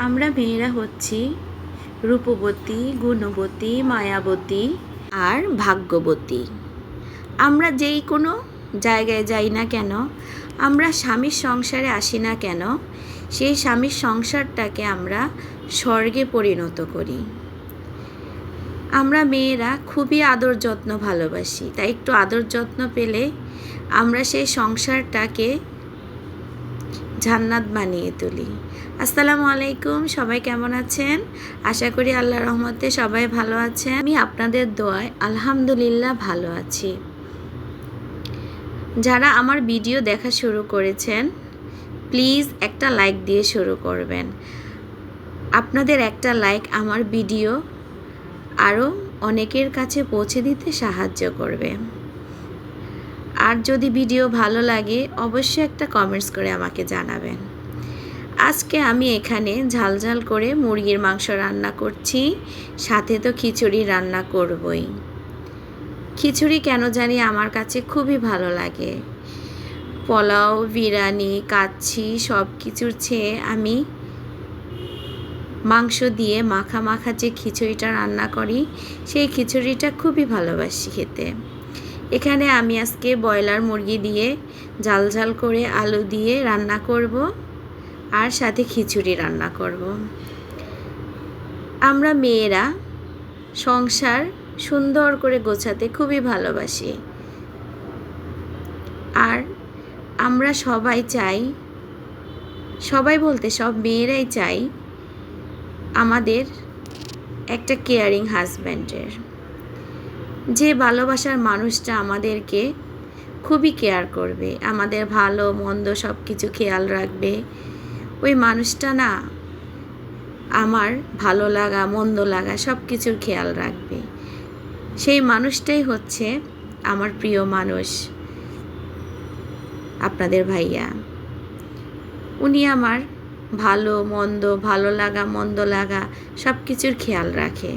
আমরা মেয়েরা হচ্ছি রূপবতী, গুণবতী, মায়াবতী আর ভাগ্যবতী। আমরা যেই কোনো জায়গায় যাই না কেন, আমরা স্বামীর সংসারে আসি না কেন, সেই স্বামীর সংসারটাকে আমরা স্বর্গে পরিণত করি। আমরা মেয়েরা খুবই আদর যত্ন ভালোবাসি, তাই একটু আদর যত্ন পেলে আমরা সেই সংসারটাকে জান্নাত বানিয়ে তুলি। আসসালামু আলাইকুম, সবাই কেমন আছেন? আশা করি আল্লাহর রহমতে সবাই ভালো আছেন। আমি আপনাদের দোয়ায় আলহামদুলিল্লাহ ভালো আছি। যারা আমার ভিডিও দেখা শুরু করেছেন, প্লিজ একটা লাইক দিয়ে শুরু করবেন। আপনাদের একটা লাইক আমার ভিডিও আরও অনেকের কাছে পৌঁছে দিতে সাহায্য করবে। আর যদি ভিডিও ভালো লাগে অবশ্যই একটা কমেন্টস করে আমাকে জানাবেন। আজকে আমি এখানে ঝাল করে মুরগির মাংস রান্না করছি, সাথে তো খিচুড়ি রান্না করবই। খিচুড়ি কেন জানি আমার কাছে খুবই ভালো লাগে। পোলাও, বিরিয়ানি, কাচ্চি সব কিছুর চেয়ে আমি মাংস দিয়ে মাখা যে খিচুড়িটা রান্না করি, সেই খিচুড়িটা খুবই ভালোবাসি খেতে। এখানে আমি আজকে ব্রয়লার মুরগি দিয়ে ঝাল করে আলু দিয়ে রান্না করব, আর সাথে খিচুড়ি রান্না করব। আমরা মেয়েরা সংসার সুন্দর করে গোছাতে খুবই ভালোবাসি, আর আমরা সবাই চাই, সবাই বলতে সব মেয়েরাই চাই আমাদের একটা কেয়ারিং হাজব্যান্ডের, যে ভালোবাসার মানুষটা আমাদেরকে খুবই কেয়ার করবে, আমাদের ভালো মন্দ সব কিছু খেয়াল রাখবে। ওই মানুষটা না আমার ভালো লাগা মন্দ লাগা সব কিছুর খেয়াল রাখবে। সেই মানুষটাই হচ্ছে আমার প্রিয় মানুষ, আপনাদের ভাইয়া। উনি আমার ভালো মন্দ, ভালো লাগা মন্দ লাগা সব কিছুর খেয়াল রাখে,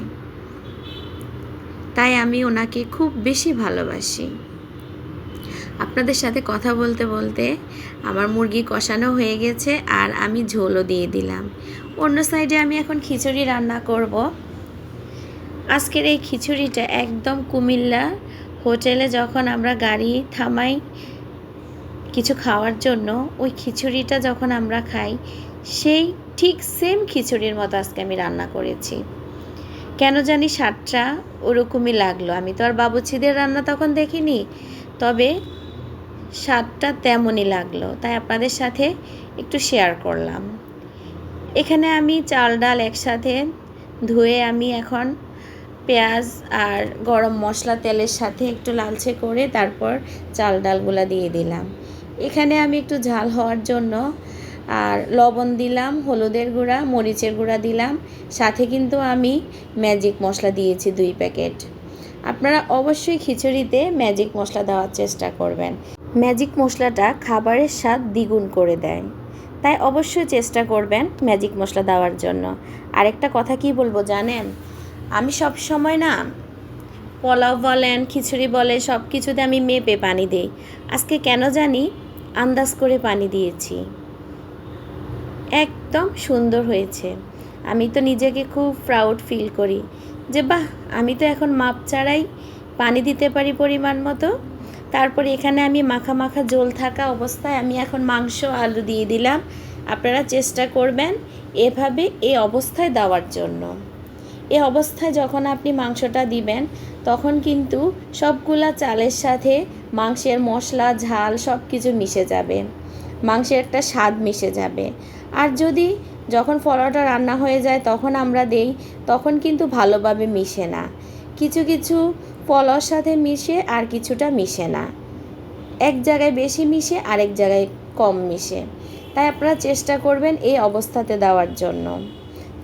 তাই আমি ওনাকে খুব বেশি ভালোবাসি। আপনাদের সাথে কথা বলতে বলতে আমার মুরগি কষানো হয়ে গেছে, আর আমি ঝোলও দিয়ে দিলাম। অন্য সাইডে আমি এখন খিচুড়ি রান্না করব। আজকের এই খিচুড়িটা একদম কুমিল্লা হোটেলে যখন আমরা গাড়ি থামাই কিছু খাওয়ার জন্য, ওই খিচুড়িটা যখন আমরা খাই, সেই ঠিক সেম খিচুড়ির মতো আজকে আমি রান্না করেছি। কেন জানি স্বাদটা ওরকমই লাগলো। আমি তো আর বাবুর্চিদের রান্না তখন দেখিনি, তবে স্বাদটা তেমনই লাগলো, তাই আপনাদের সাথে একটু শেয়ার করলাম। এখানে আমি চাল ডাল একসাথে ধুয়ে আমি এখন পেঁয়াজ আর গরম মশলা তেলের সাথে একটু লালচে করে তারপর চাল ডালগুলা দিয়ে দিলাম। এখানে আমি একটু ঝাল হওয়ার জন্য আর লবণ দিলাম, হলুদের গুঁড়া, মরিচের গুঁড়া দিলাম, সাথে কিন্তু আমি ম্যাজিক মশলা দিয়েছি 2 প্যাকেট। আপনারা অবশ্যই খিচুড়িতে ম্যাজিক মশলা দেওয়ার চেষ্টা করবেন। ম্যাজিক মশলাটা খাবারের স্বাদ দ্বিগুণ করে দেয়, তাই অবশ্যই চেষ্টা করবেন ম্যাজিক মশলা দেওয়ার জন্য। আরেকটা কথা কি বলবো জানেন, আমি সব সময় না পোলাও বলেন, খিচুড়ি বলে সব কিছুতে আমি মেপে পানি দিই। আজকে কেন জানি আন্দাজ করে পানি দিয়েছি, একদম সুন্দর হয়েছে। আমি তো নিজেকে খুব প্রাউড ফিল করি যে বাহ, আমি তো এখন মাপ ছাড়াই পানি দিতে পারি পরিমাণ মতো। তারপরে এখানে আমি মাখা ঝোল থাকা অবস্থায় আমি এখন মাংস আলু দিয়ে দিলাম। আপনারা চেষ্টা করবেন এভাবে এই অবস্থায় দেওয়ার জন্য। এই অবস্থায় যখন আপনি মাংসটা দিবেন, তখন কিন্তু সবগুলা চালের সাথে মাংসের মশলা ঝাল সব কিছু মিশে যাবে, মাংসের একটা স্বাদ মিশে যাবে। আর যদি যখন পোলাওটা রান্না হয়ে যায় তখন আমরা দেই, তখন কিন্তু ভালোভাবে মিশে না। কিছু পোলাওর সাথে মিশে আর কিছুটা মিশে না, এক জায়গায় বেশি মিশে আরেক জায়গায় কম মিশে। তাই আপনারা চেষ্টা করবেন এই অবস্থাতে দেওয়ার জন্য,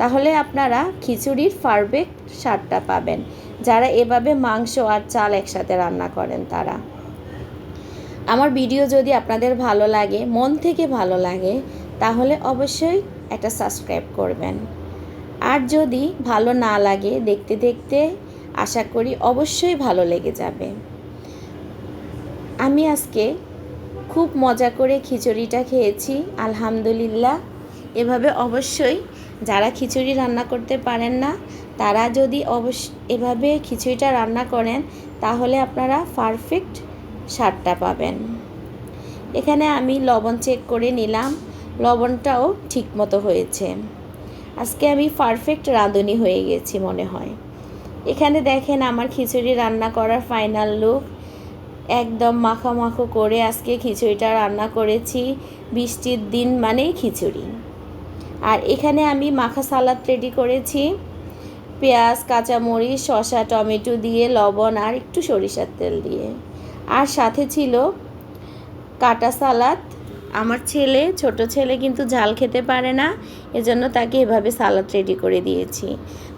তাহলে আপনারা খিচুড়ির পারফেক্ট স্বাদটা পাবেন। যারা এভাবে মাংস আর চাল একসাথে রান্না করেন তারা। আমার ভিডিও যদি আপনাদের ভালো লাগে, মন থেকে ভালো লাগে, তাহলে অবশ্যই একটা সাবস্ক্রাইব করবেন। আর যদি ভালো না লাগে, দেখতে দেখতে আশা করি অবশ্যই ভালো লেগে যাবে। আমি আজকে খুব মজা করে খিচুড়িটা খেয়েছি আলহামদুলিল্লাহ। এভাবে অবশ্যই যারা খিচুড়ি রান্না করতে পারেন না তারা যদি এভাবে খিচুড়িটা রান্না করেন তাহলে আপনারা পারফেক্ট স্বাদটা পাবেন। এখানে আমি লবণ চেক করে নিলাম, লবণটাও ঠিকমতো হয়েছে। আজকে আমি পারফেক্ট রাঁধুনি হয়ে গেছি মনে হয়। এখানে দেখেন আমার খিচুড়ি রান্না করার ফাইনাল লুক। একদম মাখো মাখো করে আজকে খিচুড়িটা রান্না করেছি। বৃষ্টির দিন মানেই খিচুড়ি। আর এখানে আমি মাখা সালাদ রেডি করেছি, পেঁয়াজ, কাঁচামরিচ, শসা, টমেটো দিয়ে, লবণ আর একটু সরিষার তেল দিয়ে। আর সাথে ছিল কাটা সালাদ। আমার ছোট ছেলে কিন্তু ঝাল খেতে পারে না, এজন্য তাকে এভাবে সালাদ রেডি করে দিয়েছি।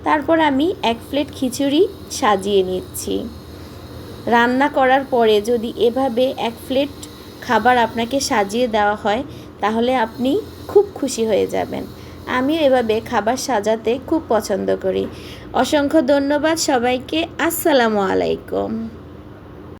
তারপর আমি 1 প্লেট খিচুড়ি সাজিয়ে নিচ্ছি। রান্না করার পরে যদি এভাবে 1 প্লেট খাবার আপনাকে সাজিয়ে দেওয়া হয় তাহলে আপনি খুব খুশি হয়ে যাবেন। আমি এভাবে খাবার সাজাতে খুব পছন্দ করি। অসংখ্য ধন্যবাদ সবাইকে। আসসালামু আলাইকুম।